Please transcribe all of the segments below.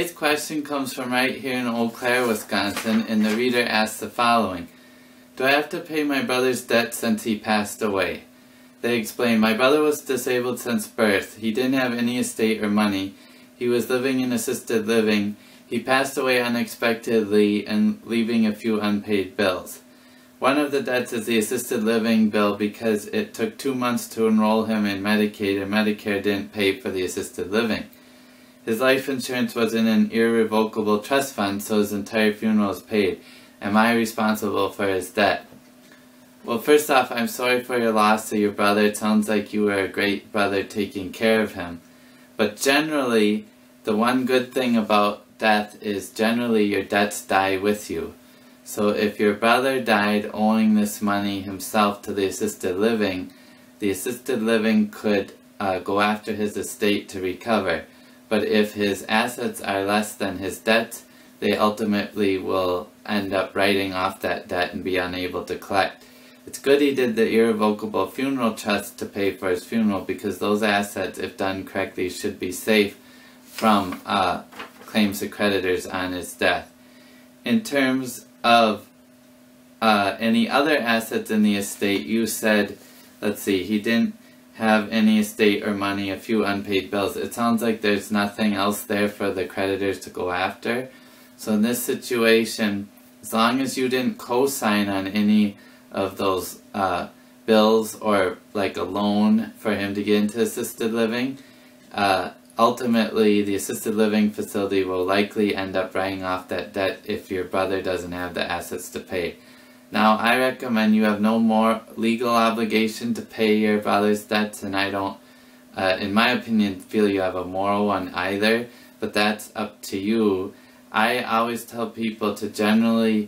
Today's question comes from right here in Eau Claire, Wisconsin, and the reader asks the following. Do I have to pay my brother's debt since he passed away? They explain, my brother was disabled since birth. He didn't have any estate or money. He was living in assisted living. He passed away unexpectedly and leaving a few unpaid bills. One of the debts is the assisted living bill because it took 2 months to enroll him in Medicaid and Medicare didn't pay for the assisted living. His life insurance was in an irrevocable trust fund, so his entire funeral is paid. Am I responsible for his debt? Well, first off, I'm sorry for your loss to your brother. It sounds like you were a great brother taking care of him. But generally, the one good thing about death is generally your debts die with you. So if your brother died owing this money himself to the assisted living could go after his estate to recover. But if his assets are less than his debts, they ultimately will end up writing off that debt and be unable to collect. It's good he did the irrevocable funeral trust to pay for his funeral because those assets, if done correctly, should be safe from claims to creditors on his death. In terms of any other assets in the estate, you said, let's see, he didn't have any estate or money, a few unpaid bills. It sounds like there's nothing else there for the creditors to go after. So in this situation, as long as you didn't co-sign on any of those bills or like a loan for him to get into assisted living, ultimately the assisted living facility will likely end up writing off that debt if your brother doesn't have the assets to pay. Now, I recommend you have no more legal obligation to pay your brother's debts, and I don't, in my opinion, feel you have a moral one either, but that's up to you. I always tell people to generally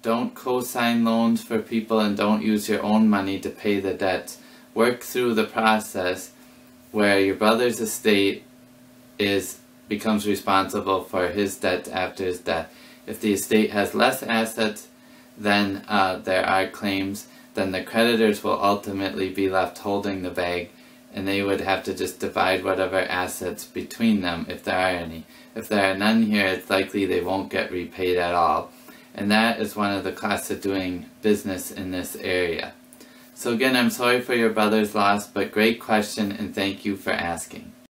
don't co-sign loans for people and don't use your own money to pay the debts. Work through the process where your brother's estate becomes responsible for his debts after his death. If the estate has less assets than there are claims, then the creditors will ultimately be left holding the bag, and they would have to just divide whatever assets between them if there are any. If there are none here, it's likely they won't get repaid at all. And that is one of the costs of doing business in this area. So again, I'm sorry for your brother's loss, but great question and thank you for asking.